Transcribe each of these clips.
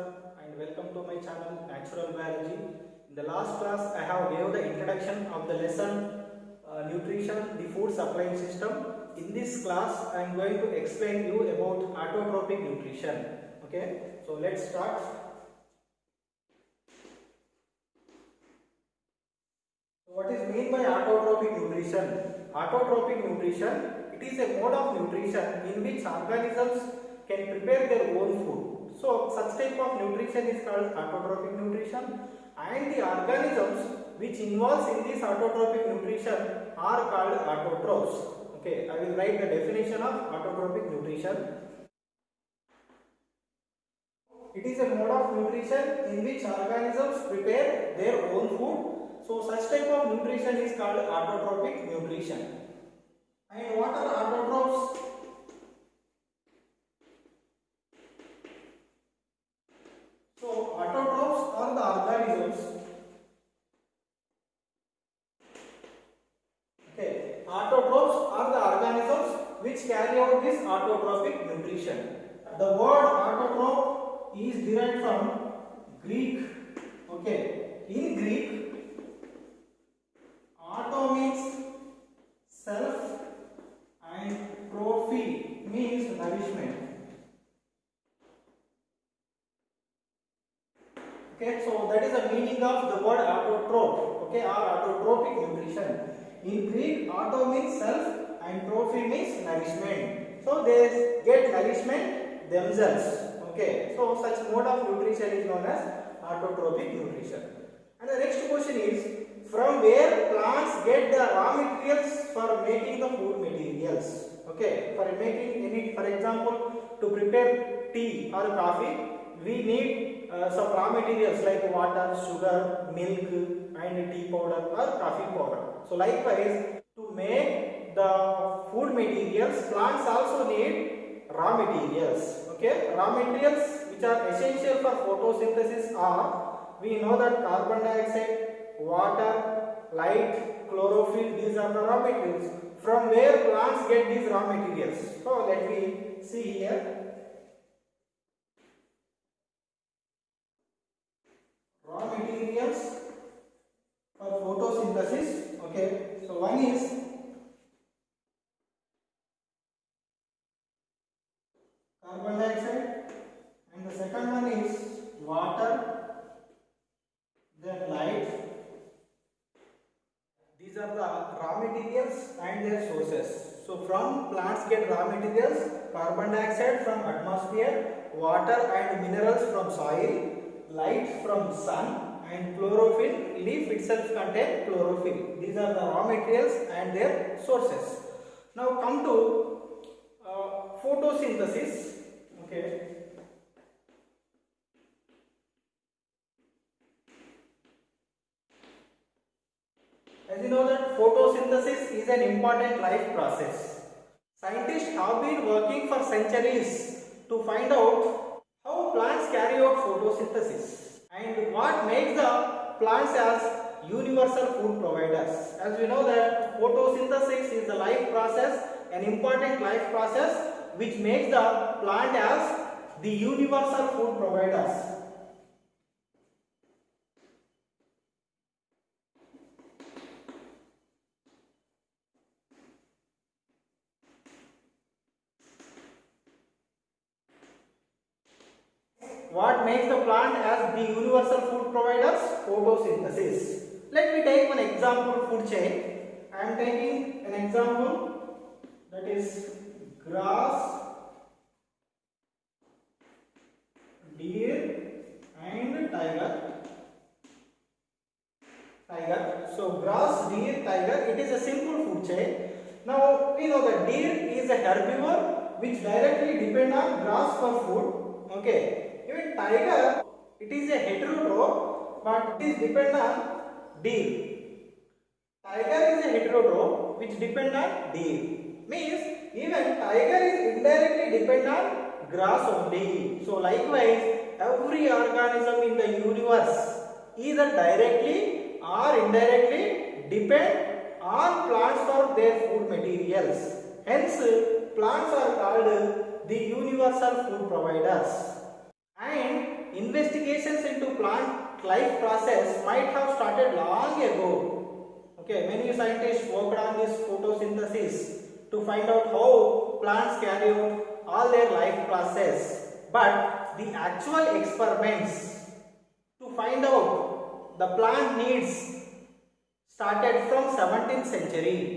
and welcome to my channel Natural Biology. In the last class I have gave the introduction of the lesson nutrition, the food supply system. In this class I am going to explain you about autotrophic nutrition. Okay, so let's start. So what is meant by autotrophic nutrition? Autotrophic nutrition, it is a mode of nutrition in which organisms can prepare their own food. So such type of nutrition is called autotrophic nutrition, and the organisms which involves in this autotrophic nutrition are called autotrophs. Okay, I will write the definition of autotrophic nutrition. It is a mode of nutrition in which organisms prepare their own food. So such type of nutrition is called autotrophic nutrition. And what are autotrophs? So autotrophs are the organisms. Okay, autotrophs are the organisms which carry out this autotrophic nutrition. The word autotroph is derived from Greek. Okay, in Greek, auto means self and trophy means nourishment. Okay, so that is the meaning of the word autotroph. Okay, or autotrophic nutrition. In Greek, auto means self and trophy means nourishment. So they get nourishment themselves. Okay, so such mode of nutrition is known as autotrophic nutrition. And the next question is, from where plants get the raw materials for making the food materials? Okay, for making any, for example, to prepare tea or coffee, we need some raw materials like water, sugar, milk, and tea powder or coffee powder. So likewise, to make the food materials, plants also need raw materials. Okay, raw materials which are essential for photosynthesis are, we know that carbon dioxide, water, light, chlorophyll, these are the raw materials. From where plants get these raw materials? So let me see here. Raw materials for photosynthesis. Okay, so one is carbon dioxide, and the second one is water, then light. These are the raw materials and their sources. So from plants get raw materials, carbon dioxide from atmosphere, water and minerals from soil, light from sun, and chlorophyll, leaf itself contains chlorophyll. These are the raw materials and their sources. Now come to photosynthesis. Okay. As you know that photosynthesis is an important life process. Scientists have been working for centuries to find out how plants carry out photosynthesis and what makes the plants as universal food providers. As we know that photosynthesis is the life process, an important life process which makes the plant as the universal food providers. What makes the plant as the universal food providers? Photosynthesis. Let me take one example food chain. I am taking an example, that is grass, deer and tiger. So grass, deer, tiger, it is a simple food chain. Now we know that deer is a herbivore which directly depend on grass for food. Okay. Even tiger, it is a heterotroph, but it is depend on deer. Tiger is a heterotroph which depend on deer. Means even tiger is indirectly depend on grass only. So likewise, every organism in the universe either directly or indirectly depend on plants for their food materials. Hence, plants are called the universal food providers. And investigations into plant life process might have started long ago. Okay, many scientists worked on this photosynthesis to find out how plants carry out all their life process. But the actual experiments to find out the plant needs started from 17th century.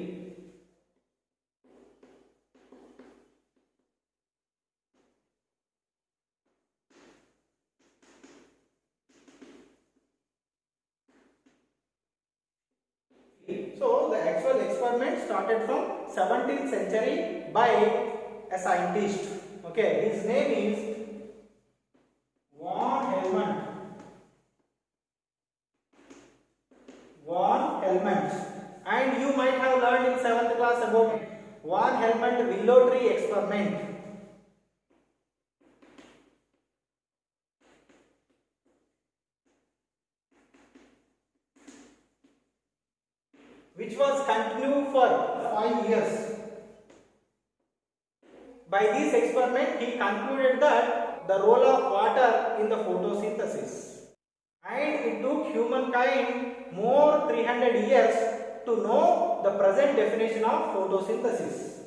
So the actual experiment started from 17th century by a scientist. Okay, his name is von Helmont. Von Helmont. And you might have learned in 7th class about von Helmont willow tree experiment. Which was continued for 5 years. By this experiment, he concluded that the role of water in the photosynthesis. And it took humankind more 300 years to know the present definition of photosynthesis.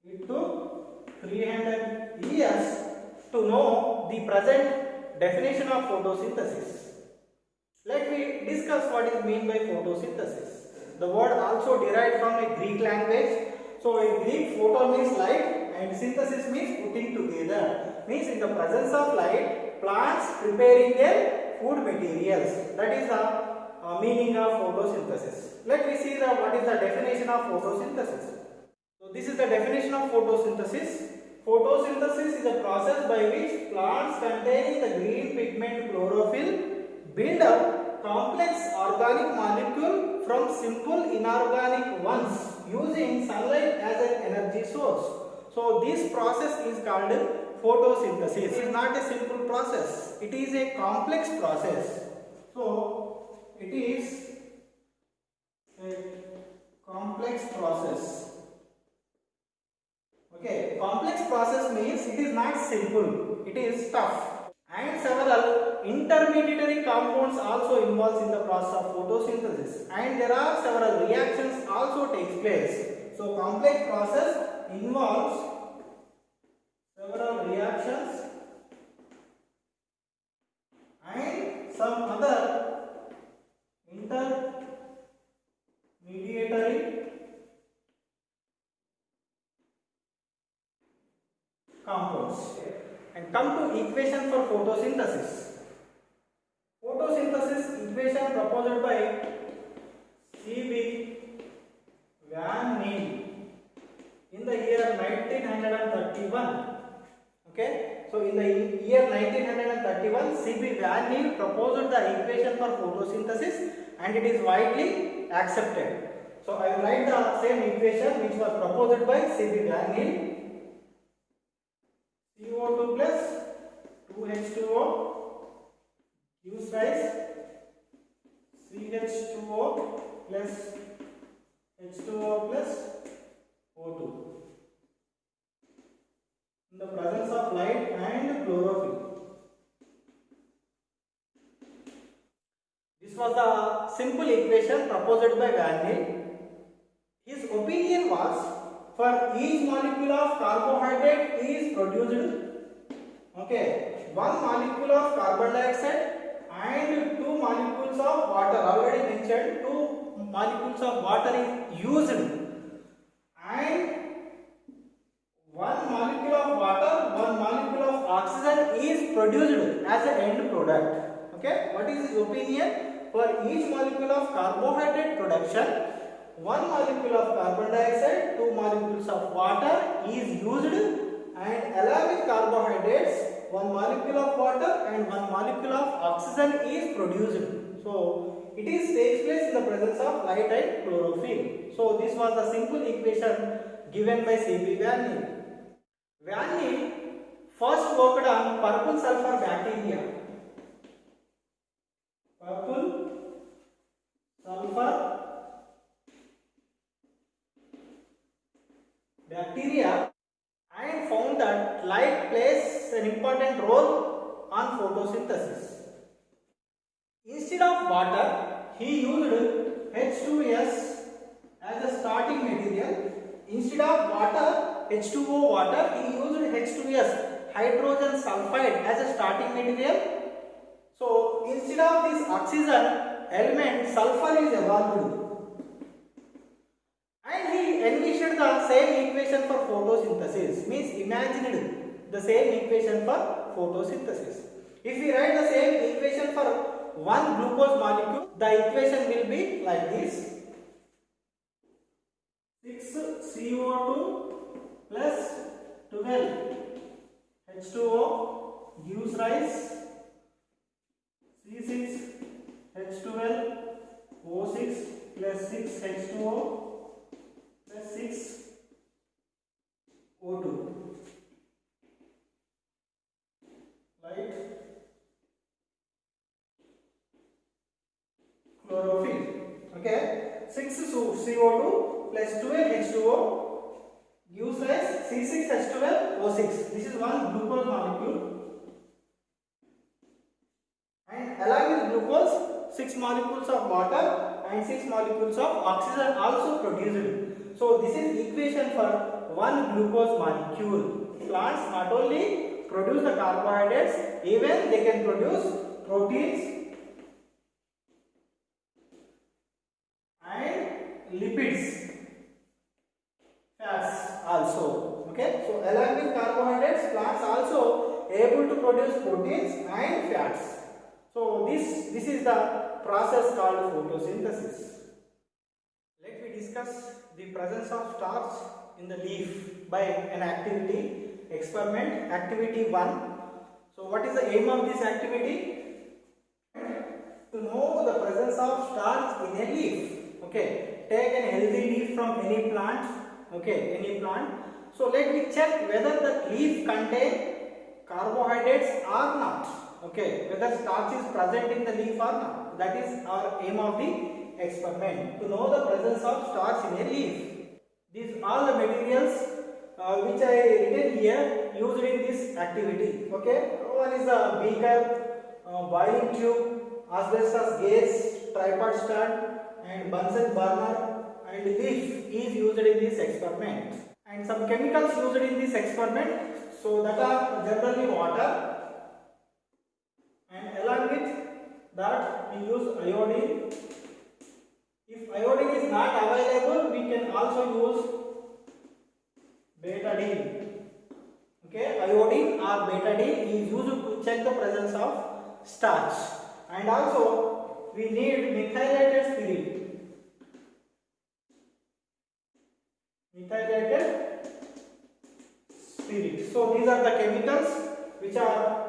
It took 300 years to know the present definition of photosynthesis. Let me discuss what is meant by photosynthesis. The word also derived from a Greek language. So in Greek, photo means light and synthesis means putting together. Means in the presence of light, plants preparing their food materials. That is the meaning of photosynthesis. Let me see what is the definition of photosynthesis. So this is the definition of photosynthesis. Photosynthesis is a process by which plants containing the green pigment chlorophyll build up complex organic molecule from simple inorganic ones using sunlight as an energy source. So this process is called photosynthesis. It is not a simple process. It is a complex process. So it is a complex process. Okay, complex process means it is not simple. It is tough. And several intermediary compounds also involved in the process of photosynthesis, and there are several reactions also takes place. So complex process involves several reactions and some other intermediary compounds. And come to equation for photosynthesis. Photosynthesis equation proposed by C.B. Van Neel in the year 1931. Okay, so in the year 1931, C.B. Van Neel proposed the equation for photosynthesis, and it is widely accepted. So I will write the same equation which was proposed by C.B. Van Neel. CO2 plus 2H2O gives rise CH2O plus H2O plus O2 in the presence of light and chlorophyll. This was the simple equation proposed by Van Neel. His opinion was, for each molecule of carbohydrate is produced, okay, one molecule of carbon dioxide and two molecules of water. Already mentioned, two molecules of water is used, and one molecule of water, one molecule of oxygen is produced as an end product. Okay, what is his opinion? For each molecule of carbohydrate production, one molecule of carbon dioxide, two molecules of water is used, and along with carbohydrates, one molecule of water and one molecule of oxygen is produced. So it is takes place in the presence of light and chlorophyll. So this was the simple equation given by C.B. Van Neel. Van Neel first worked on purple sulfur bacteria. Purple sulfur bacteria, and found that light plays an important role on photosynthesis. Instead of water, he used H2S as a starting material. Instead of water, H2O water, he used H2S, hydrogen sulfide, as a starting material. So instead of this oxygen element, sulfur is evolved, and he envisioned the same equation for photosynthesis. Means imagined the same equation for photosynthesis. If we write the same equation for one glucose molecule, the equation will be like this: 6CO2 plus 12 H2O gives rise C6H12O6 plus 6H2O plus 6O2. Right? Chlorophyll. Okay. 6CO2 plus 12H2O gives rise C6H12O6. This is one glucose molecule. And along with glucose, 6 molecules of water and 6 molecules of oxygen also produced. So this is equation for one glucose molecule. Plants not only produce the carbohydrates, even they can produce proteins and lipids, fats also. Okay, so along with carbohydrates, plants also able to produce proteins and fats. So this is the process called photosynthesis. Let me discuss the presence of starch in the leaf by an activity experiment. Activity 1. So what is the aim of this activity? To know the presence of starch in a leaf. Okay, take an healthy leaf from any plant. Okay, any plant. So let me check whether the leaf contains carbohydrates or not. Okay, whether starch is present in the leaf or not. That is our aim of the experiment, to know the presence of starch in a leaf. These are the materials which I written here used in this activity. Okay, one is the beaker, boiling tube, asbestos gas, tripod stand, and Bunsen burner, and leaf is used in this experiment. And some chemicals used in this experiment, so that are generally water, and along with that we use iodine. If iodine is not available, we can also use betadine. Okay, iodine or betadine is used to check the presence of starch. And also we need methylated spirit. Methylated spirit. So these are the chemicals which are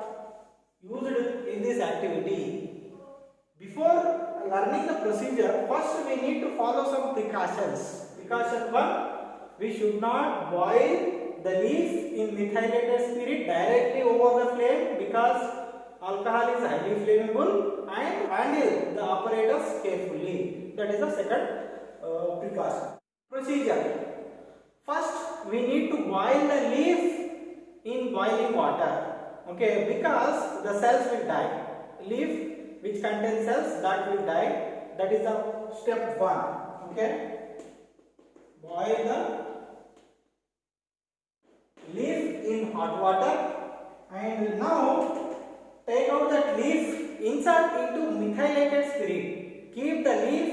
used in this activity. Before learning the procedure, first we need to follow some precautions. Precaution 1, we should not boil the leaf in methylated spirit directly over the flame, because alcohol is highly flammable, and handle the apparatus carefully. That is the second precaution. Procedure. First, we need to boil the leaf in boiling water. Okay, because the cells will die. Leaf which contains cells, that will die. That is the step 1. Okay, boil the leaf in hot water, and now take out that leaf, insert into methylated spirit. Keep the leaf,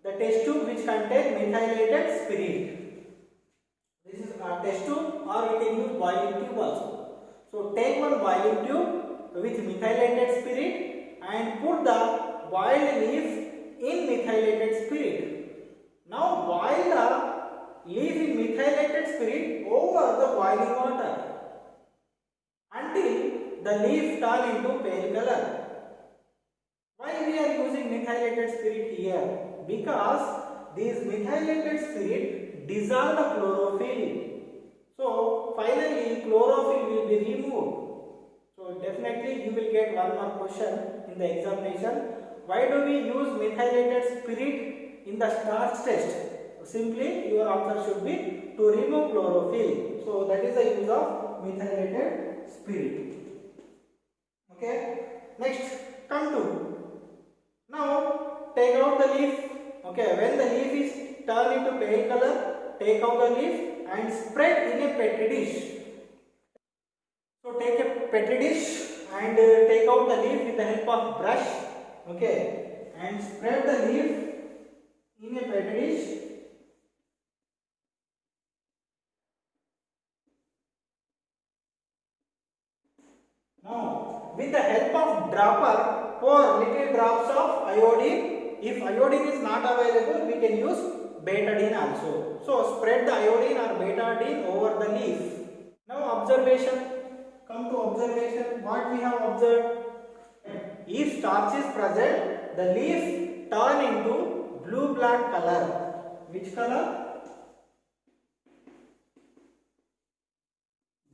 the test tube which contains methylated spirit. This is a test tube, or we can use boiling tube also. So take one boiling tube with methylated spirit and put the boiled leaf in methylated spirit. Now boil the leaf in methylated spirit over the boiling water until the leaf turn into pale color. Why we are using methylated spirit here? Because this methylated spirit dissolve the chlorophyll. So finally chlorophyll will be removed. So definitely you will get one more question in the examination. Why do we use methylated spirit in the starch test? Simply your answer should be to remove chlorophyll. So that is the use of methylated spirit. Okay. Next, come to now take out the leaf. Okay, when the leaf is turned into pale color, take out the leaf and spread in a petri dish. So take a petri dish and take out the leaf with the help of brush. Okay, and spread the leaf in a petri dish. Now, with the help of dropper, pour little drops of iodine. If iodine is not available, we can use betadine also. So, spread the iodine or betadine over the leaf. Now, observation. Come to observation. What we have observed? If starch is present, the leaf turn into blue-black color. Which color?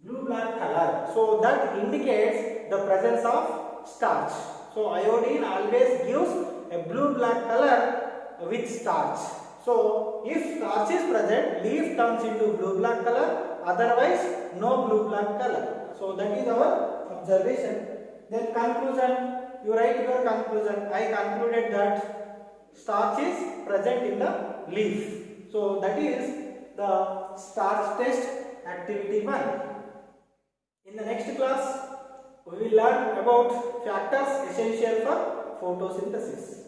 Blue-black color. So that indicates the presence of starch. So iodine always gives a blue-black color with starch. So if starch is present, leaf turns into blue-black color. Otherwise, no blue-black color. So that is our observation. Then conclusion. You write your conclusion. I concluded that starch is present in the leaf. So that is the starch test activity 1. In the next class, we will learn about factors essential for photosynthesis.